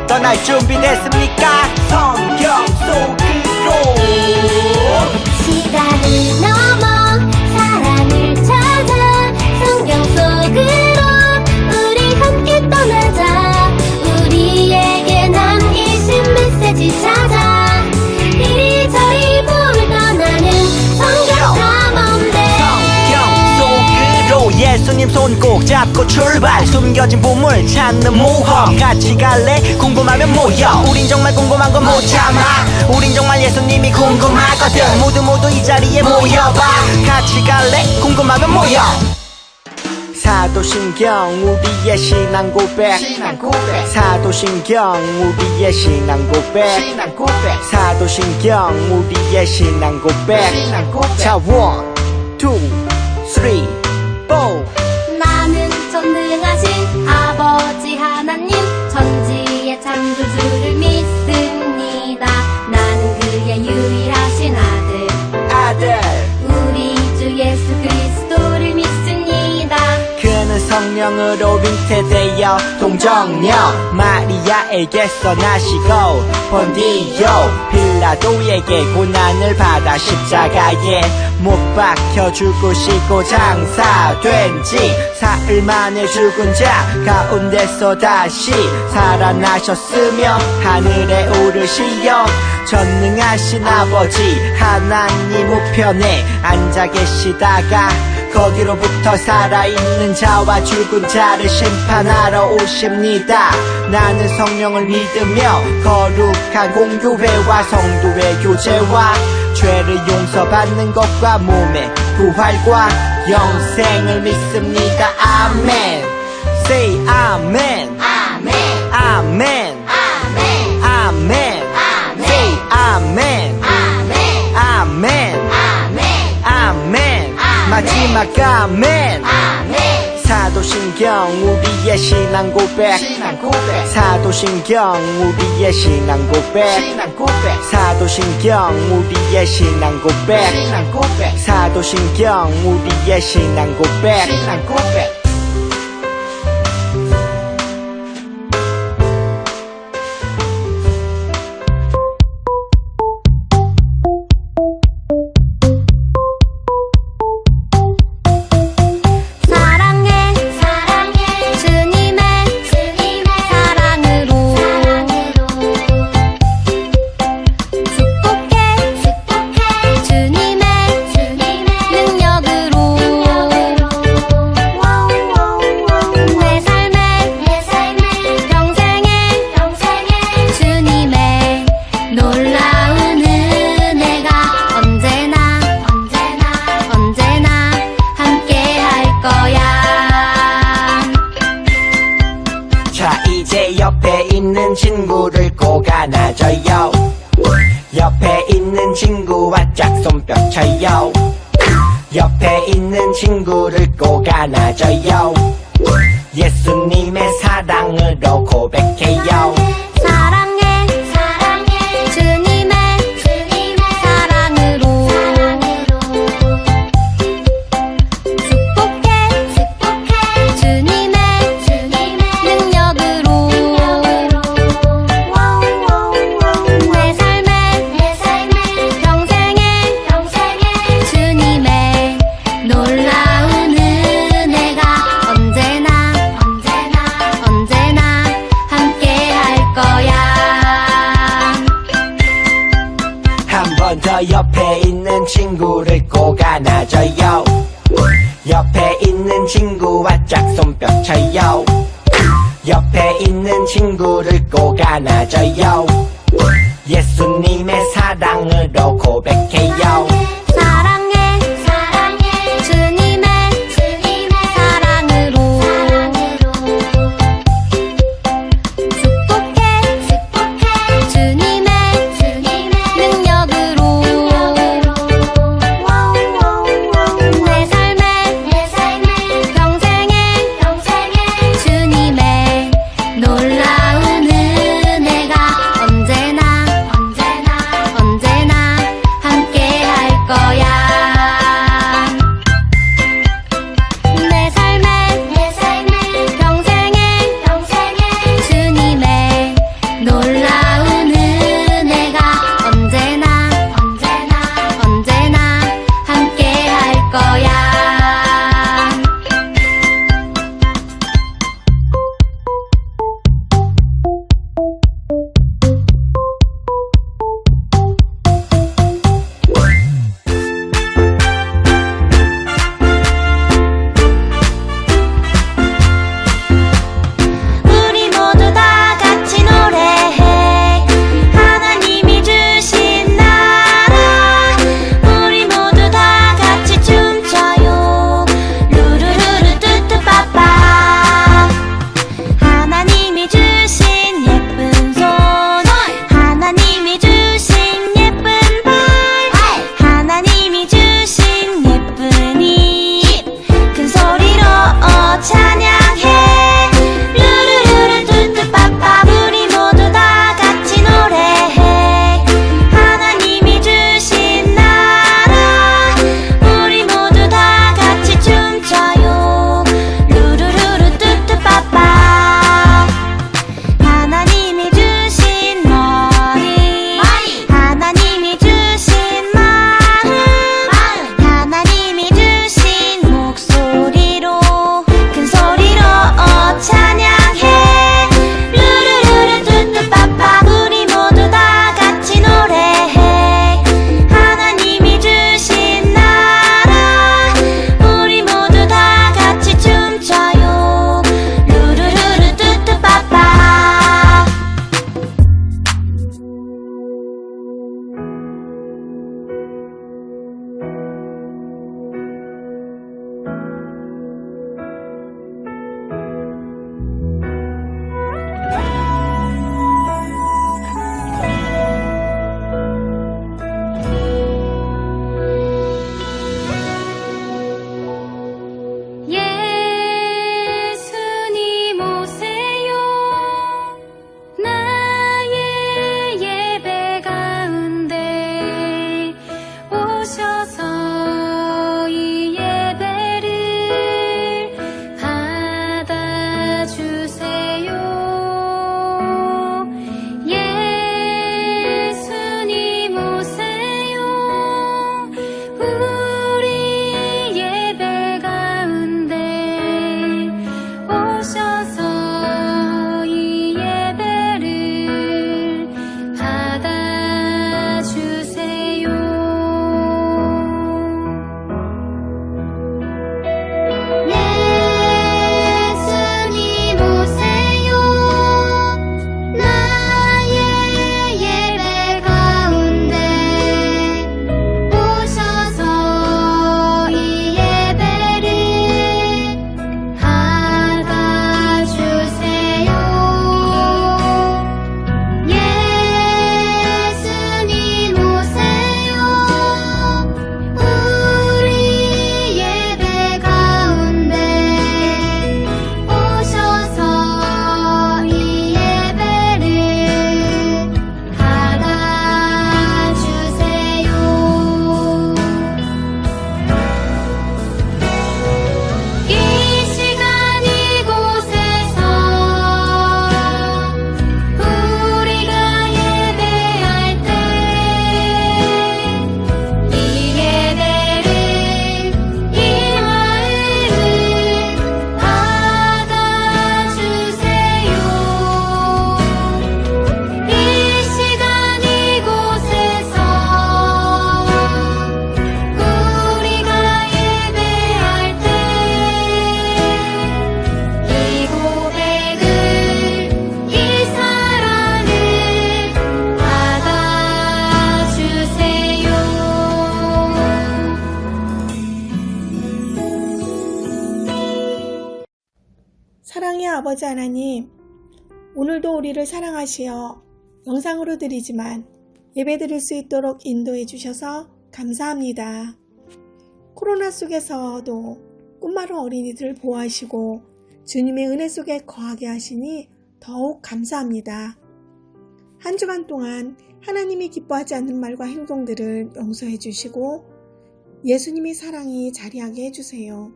떠날 준비됐습니까? 성경 속으로 시간을 넘어 사랑을 찾아 성경 속으로 우리 함께 떠나자. 우리에게 남이신 메시지 찾아 이리저리 볼 떠나는 성경 탐험대. 성경 속으로 예수님 손 꼭 잡고 출발. 숨겨진 보물 찾는 모험 같이 갈래? 궁금하면 모여. 우린 정말 궁금한 건 못 참아. 우린 정말 예수님이 궁금하거든. 모두 이 자리에 모여봐. 같이 갈래? 궁금하면 모여. 사도신경 우리의 신앙 고백. 사도신경 우리의 신앙 고백. 사도신경 우리의 신앙 고백. 자, 1, 2, 3, 4. 나는 전능하신 아버지 하나님 천지의 창조주를 믿습니다. 나는 그의 유일하신 아들 우리 주 예수 그리스도를 믿습니다. 그는 성령으로 잉태되어 동정녀 마리아에게서 나시고 본디오 빌라도에게 고난을 받아 십자가에 못 박혀 죽으시고 장사된 지 사흘 만에 죽은 자 가운데서 다시 살아나셨으며 하늘에 오르시어 전능하신 아버지 하나님 우편에 앉아 계시다가 거기로부터 살아있는 자와 죽은 자를 심판하러 오십니다. 나는 성령을 믿으며 거룩한 공교회와 성도의 교제와 죄를 용서받는 것과 몸의 부활과 영생을 믿습니다. 아멘. Say 아멘. 아멘 아멘. 아멘 아멘. 아멘 Say 아멘. 아멘 아멘. 아멘 아멘. 마지막 아멘. 아멘. 사도신경 우리의 신앙 고백. 사도신경 우리의 신앙 고백. 사도신경 우리의 신앙 고백. 사도신경 우리의 신앙 고백. 사랑해 주님의 사랑으로 축복해 주님의 능력으로 내 삶의 평생에 주님의 놀라운 은혜가 언제나 함께 할 거야. 자, 이제 옆에 있는 친구를 꼭 안아줘요. 옆에 있는 친구와 짝손 펴쳐요. 옆에 있는 친구를 꼭 안아줘요. 예수님의 사랑으로 고백해요. 사랑해 주님의 사랑으로 축복해 주님의 능력으로 내 삶의 평생에 주님의 놀라운 은혜가 언제나 함께 할 거야. 한 번 더 옆에 있는 친구를 꼭 안아줘요. 옆에 있는 친구와 짝손 펴쳐요. 옆에 있는 친구를 꼭 안아줘요. 예수님의 사랑으로 고백해요. 사랑해 주님의 사랑으로 축복해 주님의 능력으로 내 삶의 평생에 주님의 놀라운 은혜가 언제나 함께 할 사랑의 아버지 하나님, 오늘도 우리를 사랑하시어 영상으로 드리지만 예배 드릴 수 있도록 인도해 주셔서 감사합니다. 코로나 속에서도 꿈마루 어린이들을 보호하시고 주님의 은혜 속에 거하게 하시니 더욱 감사합니다. 한 주간 동안 하나님이 기뻐하지 않는 말과 행동들을 용서해 주시고 예수님의 사랑이 자리하게 해주세요.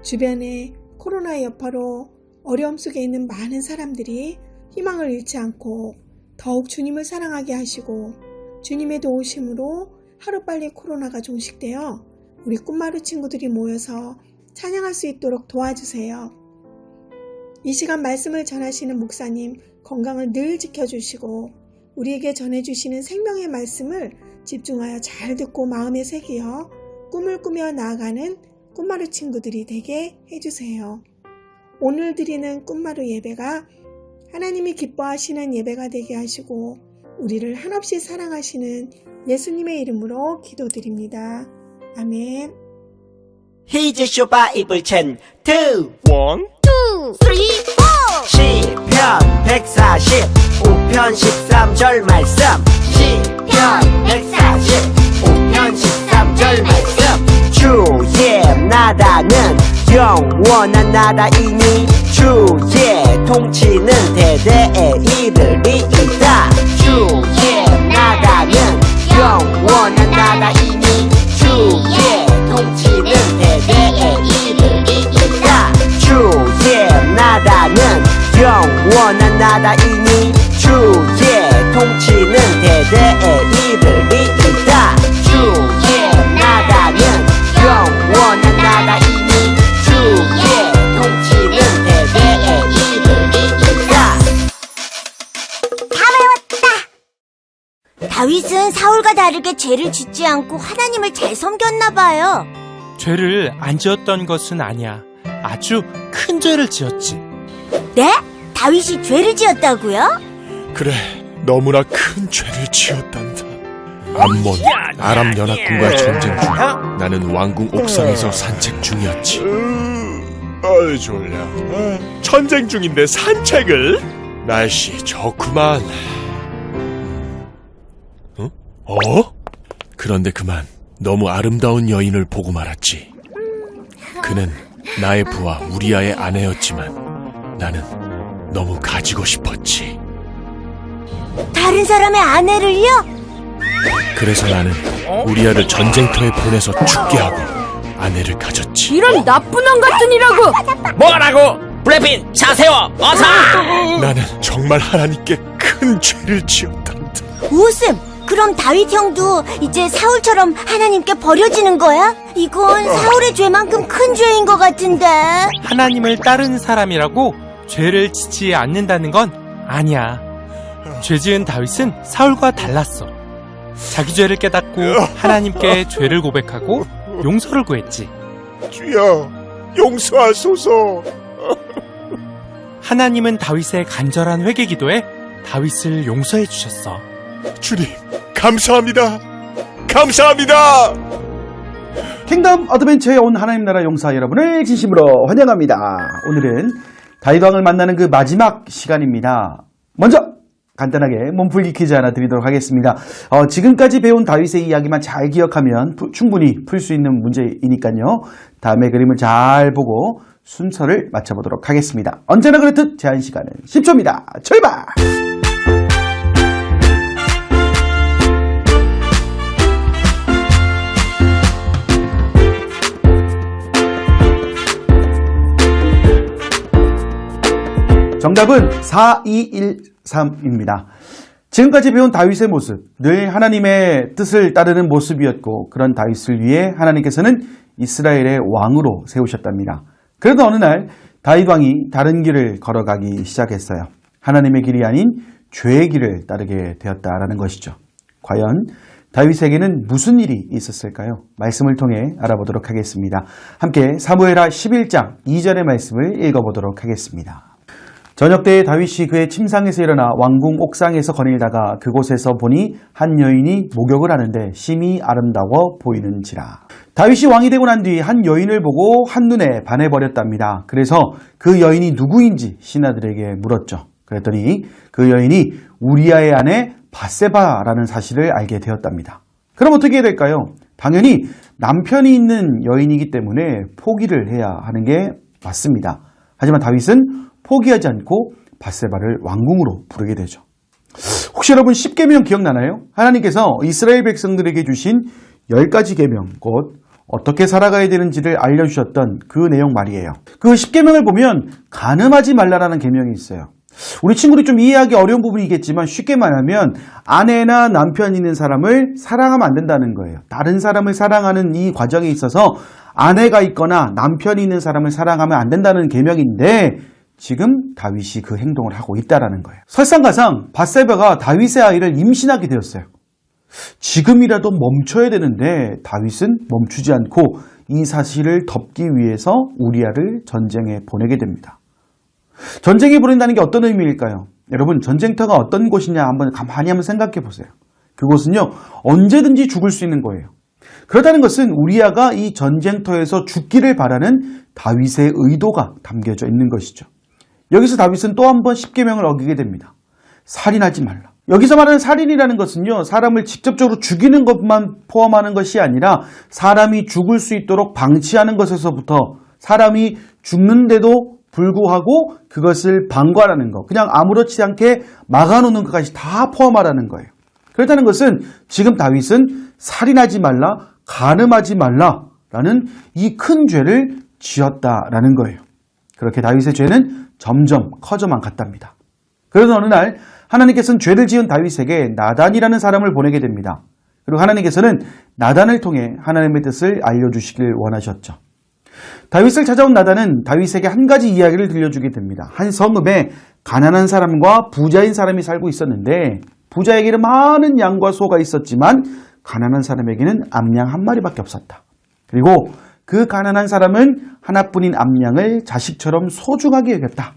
주변에 코로나의 여파로 어려움 속에 있는 많은 사람들이 희망을 잃지 않고 더욱 주님을 사랑하게 하시고 주님의 도우심으로 하루빨리 코로나가 종식되어 우리 꿈마루 친구들이 모여서 찬양할 수 있도록 도와주세요. 이 시간 말씀을 전하시는 목사님 건강을 늘 지켜주시고 우리에게 전해주시는 생명의 말씀을 집중하여 잘 듣고 마음에 새기어 꿈을 꾸며 나아가는 꿈마루 친구들이 되게 해주세요. 오늘 드리는 꿈마루 예배가 하나님이 기뻐하시는 예배가 되게 하시고 우리를 한없이 사랑하시는 예수님의 이름으로 기도드립니다. 아멘. 히즈쇼 바이블 챈 2 1, 2, 3, 4 시편 140 5편 13절 말씀 시편 140 5편 13절 말씀 주의 나라는 영원한 나라이니 주의 통치는 대대에 이르리이다. 주의 나라는 영원한 나라이니 주의 통치는 대대에 이르리이다. 주의 나라는 영원한 나라이니 주의 통치는 대대에 이르리이다. 주의 나라는 영원한 나라이니 주의 통치는 대대에 이르리이다. 다윗은 사울과 다르게 죄를 짓지 않고 하나님을 잘 섬겼나 봐요. 죄를 안 지었던 것은 아니야. 아주 큰 죄를 지었지. 네? 다윗이 죄를 지었다고요? 그래, 너무나 큰 죄를 지었단다. 암몬, 아람 연합군과 전쟁 중 나는 왕궁 옥상에서 산책 중이었지. 아이 졸려. 전쟁 중인데 산책을? 날씨 좋구만. 어? 그런데 그만 너무 아름다운 여인을 보고 말았지. 그는 나의 부하 우리아의 아내였지만 나는 너무 가지고 싶었지. 다른 사람의 아내를요? 그래서 나는 우리아를 전쟁터에 보내서 죽게 하고 아내를 가졌지. 이런 나쁜 왕 같은 이라고! 뭐라고? 블랙핀 차세워 어서! 나는 정말 하나님께 큰 죄를 지었단다. 웃음! 그럼 다윗 형도 이제 사울처럼 하나님께 버려지는 거야? 이건 사울의 죄만큼 큰 죄인 것 같은데. 하나님을 따르는 사람이라고 죄를 짓지 않는다는 건 아니야. 죄 지은 다윗은 사울과 달랐어. 자기 죄를 깨닫고 하나님께 죄를 고백하고 용서를 구했지. 주여, 용서하소서. 하나님은 다윗의 간절한 회개 기도에 다윗을 용서해 주셨어. 주님, 감사합니다. 감사합니다. 킹덤 어드벤처에 온 하나님 나라 용사 여러분을 진심으로 환영합니다. 오늘은 다윗 왕을 만나는 그 마지막 시간입니다. 먼저 간단하게 몸풀기 퀴즈 하나 드리도록 하겠습니다. 지금까지 배운 다윗의 이야기만 잘 기억하면 충분히 풀 수 있는 문제이니까요. 다음에 그림을 잘 보고 순서를 맞춰보도록 하겠습니다. 언제나 그렇듯 제한 시간은 10초입니다. 출발! 정답은 4213입니다. 지금까지 배운 다윗의 모습, 늘 하나님의 뜻을 따르는 모습이었고 그런 다윗을 위해 하나님께서는 이스라엘의 왕으로 세우셨답니다. 그러다 어느 날 다윗 왕이 다른 길을 걸어가기 시작했어요. 하나님의 길이 아닌 죄의 길을 따르게 되었다라는 것이죠. 과연 다윗에게는 무슨 일이 있었을까요? 말씀을 통해 알아보도록 하겠습니다. 함께 사무엘하 11장 2절의 말씀을 읽어보도록 하겠습니다. 저녁 때에 다윗이 그의 침상에서 일어나 왕궁 옥상에서 거닐다가 그곳에서 보니 한 여인이 목욕을 하는데 심히 아름다워 보이는지라. 다윗이 왕이 되고 난 뒤 한 여인을 보고 한눈에 반해버렸답니다. 그래서 그 여인이 누구인지 신하들에게 물었죠. 그랬더니 그 여인이 우리아의 아내 밧세바라는 사실을 알게 되었답니다. 그럼 어떻게 해야 될까요? 당연히 남편이 있는 여인이기 때문에 포기를 해야 하는 게 맞습니다. 하지만 다윗은 포기하지 않고 밧세바를 왕궁으로 부르게 되죠. 혹시 여러분 10계명 기억나나요? 하나님께서 이스라엘 백성들에게 주신 10가지 계명, 곧 어떻게 살아가야 되는지를 알려주셨던 그 내용 말이에요. 그 10계명을 보면 간음하지 말라라는 계명이 있어요. 우리 친구들이 좀 이해하기 어려운 부분이겠지만 쉽게 말하면 아내나 남편 있는 사람을 사랑하면 안 된다는 거예요. 다른 사람을 사랑하는 이 과정에 있어서 아내가 있거나 남편이 있는 사람을 사랑하면 안 된다는 계명인데 지금 다윗이 그 행동을 하고 있다는 거예요. 설상가상 밧세바가 다윗의 아이를 임신하게 되었어요. 지금이라도 멈춰야 되는데 다윗은 멈추지 않고 이 사실을 덮기 위해서 우리아를 전쟁에 보내게 됩니다. 전쟁에 보낸다는 게 어떤 의미일까요? 여러분, 전쟁터가 어떤 곳이냐 가만히 한번 생각해 보세요. 그곳은요, 언제든지 죽을 수 있는 거예요. 그렇다는 것은 우리아가 이 전쟁터에서 죽기를 바라는 다윗의 의도가 담겨져 있는 것이죠. 여기서 다윗은 또 한 번 10계명을 어기게 됩니다. 살인하지 말라. 여기서 말하는 살인이라는 것은요, 사람을 직접적으로 죽이는 것만 포함하는 것이 아니라 사람이 죽을 수 있도록 방치하는 것에서부터 사람이 죽는데도 불구하고 그것을 방관하는 것, 그냥 아무렇지 않게 막아놓는 것까지 다 포함하라는 거예요. 그렇다는 것은 지금 다윗은 살인하지 말라, 간음하지 말라라는 이 큰 죄를 지었다라는 거예요. 그렇게 다윗의 죄는 점점 커져만 갔답니다. 그래서 어느 날 하나님께서는 죄를 지은 다윗에게 나단이라는 사람을 보내게 됩니다. 그리고 하나님께서는 나단을 통해 하나님의 뜻을 알려주시길 원하셨죠. 다윗을 찾아온 나단은 다윗에게 한 가지 이야기를 들려주게 됩니다. 한 성읍에 가난한 사람과 부자인 사람이 살고 있었는데 부자에게는 많은 양과 소가 있었지만 가난한 사람에게는 암양 한 마리밖에 없었다. 그리고 그 가난한 사람은 하나뿐인 암양을 자식처럼 소중하게 여겼다.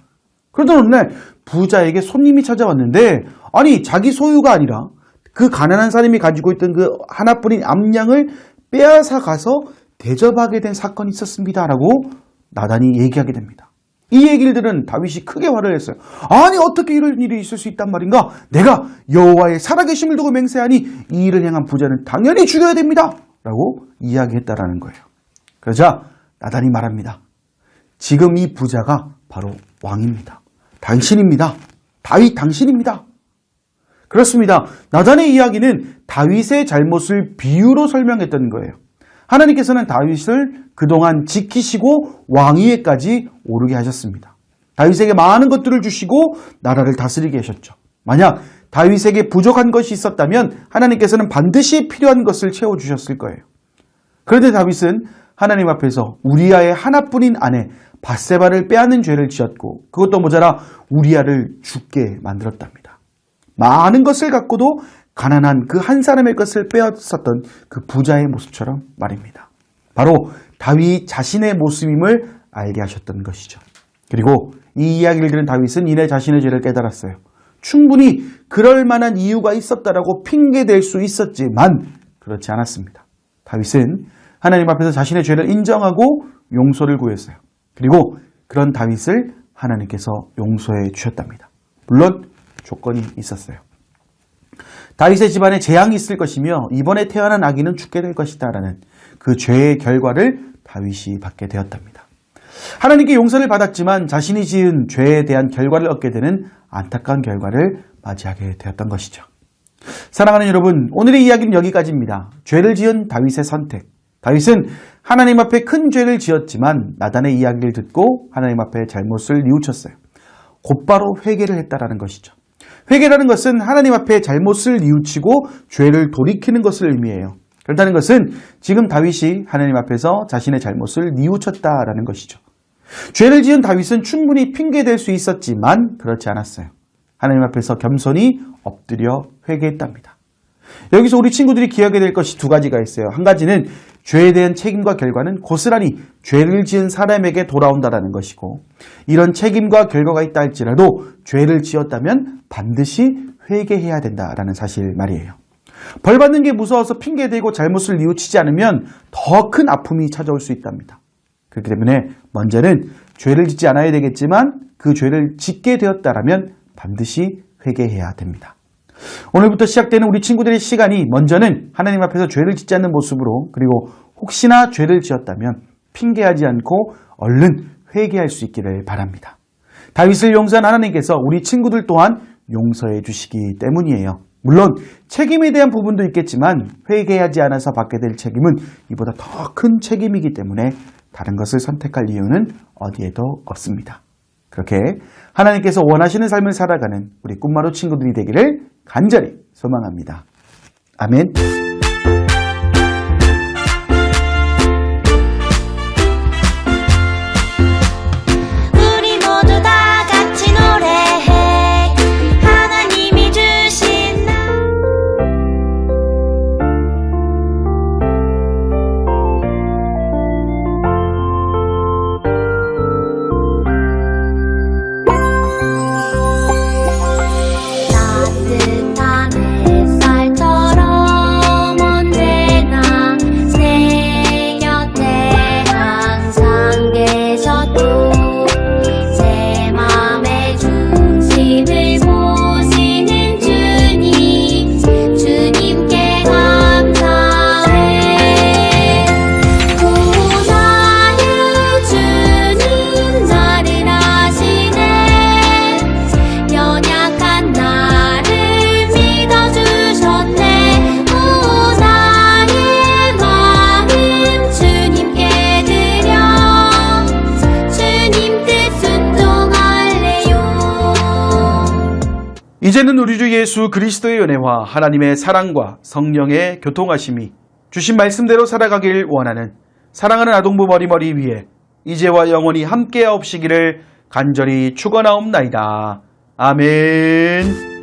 그러던 어느 날 부자에게 손님이 찾아왔는데 아니 자기 소유가 아니라 그 가난한 사람이 가지고 있던 그 하나뿐인 암양을 빼앗아 가서 대접하게 된 사건이 있었습니다. 라고 나단이 얘기하게 됩니다. 이 얘기를 들은 다윗이 크게 화를 냈어요. 아니 어떻게 이런 일이 있을 수 있단 말인가? 내가 여호와의 살아계심을 두고 맹세하니 이 일을 향한 부자는 당연히 죽여야 됩니다. 라고 이야기했다라는 거예요. 그러자 나단이 말합니다. 지금 이 부자가 바로 왕입니다. 당신입니다. 다윗 당신입니다. 그렇습니다. 나단의 이야기는 다윗의 잘못을 비유로 설명했던 거예요. 하나님께서는 다윗을 그동안 지키시고 왕위에까지 오르게 하셨습니다. 다윗에게 많은 것들을 주시고 나라를 다스리게 하셨죠. 만약 다윗에게 부족한 것이 있었다면 하나님께서는 반드시 필요한 것을 채워주셨을 거예요. 그런데 다윗은 하나님 앞에서 우리아의 하나뿐인 아내 밧세바를 빼앗는 죄를 지었고 그것도 모자라 우리아를 죽게 만들었답니다. 많은 것을 갖고도 가난한 그 한 사람의 것을 빼앗았던 그 부자의 모습처럼 말입니다. 바로 다윗 자신의 모습임을 알게 하셨던 것이죠. 그리고 이 이야기를 들은 다윗은 이내 자신의 죄를 깨달았어요. 충분히 그럴 만한 이유가 있었다라고 핑계댈 수 있었지만 그렇지 않았습니다. 다윗은 하나님 앞에서 자신의 죄를 인정하고 용서를 구했어요. 그리고 그런 다윗을 하나님께서 용서해 주셨답니다. 물론 조건이 있었어요. 다윗의 집안에 재앙이 있을 것이며 이번에 태어난 아기는 죽게 될 것이다 라는 그 죄의 결과를 다윗이 받게 되었답니다. 하나님께 용서를 받았지만 자신이 지은 죄에 대한 결과를 얻게 되는 안타까운 결과를 맞이하게 되었던 것이죠. 사랑하는 여러분, 오늘의 이야기는 여기까지입니다. 죄를 지은 다윗의 선택. 다윗은 하나님 앞에 큰 죄를 지었지만 나단의 이야기를 듣고 하나님 앞에 잘못을 뉘우쳤어요. 곧바로 회개를 했다라는 것이죠. 회개라는 것은 하나님 앞에 잘못을 뉘우치고 죄를 돌이키는 것을 의미해요. 그렇다는 것은 지금 다윗이 하나님 앞에서 자신의 잘못을 뉘우쳤다라는 것이죠. 죄를 지은 다윗은 충분히 핑계댈 수 있었지만 그렇지 않았어요. 하나님 앞에서 겸손히 엎드려 회개했답니다. 여기서 우리 친구들이 기억해야 될 것이 두 가지가 있어요. 한 가지는 죄에 대한 책임과 결과는 고스란히 죄를 지은 사람에게 돌아온다라는 것이고, 이런 책임과 결과가 있다 할지라도 죄를 지었다면 반드시 회개해야 된다라는 사실 말이에요. 벌 받는 게 무서워서 핑계대고 잘못을 뉘우치지 않으면 더 큰 아픔이 찾아올 수 있답니다. 그렇기 때문에 먼저는 죄를 짓지 않아야 되겠지만 그 죄를 짓게 되었다라면 반드시 회개해야 됩니다. 오늘부터 시작되는 우리 친구들의 시간이 먼저는 하나님 앞에서 죄를 짓지 않는 모습으로, 그리고 혹시나 죄를 지었다면 핑계하지 않고 얼른 회개할 수 있기를 바랍니다. 다윗을 용서한 하나님께서 우리 친구들 또한 용서해 주시기 때문이에요. 물론 책임에 대한 부분도 있겠지만 회개하지 않아서 받게 될 책임은 이보다 더 큰 책임이기 때문에 다른 것을 선택할 이유는 어디에도 없습니다. 그렇게 하나님께서 원하시는 삶을 살아가는 우리 꿈마루 친구들이 되기를 간절히 소망합니다. 아멘. 우리 모두 다 같이 노래해. 하나님이 주신 따뜻한 햇살처럼 언제나 내 곁에 항상 계셨고, 제 맘의 중심을 보시는 주님, 주님께 감사해. 구원하여 주님 나를 아시네. 연약한 나를 믿어주셨네. 오, 나의 마음 주님께 드려 주님 뜻 순종할래요. 이제는 우리 주 예수 그리스도의 은혜와 하나님의 사랑과 성령의 교통하심이 주신 말씀대로 살아가길 원하는 사랑하는 아동부 머리머리 위에 이제와 영원히 함께하옵시기를 간절히 축원하옵나이다. 아멘.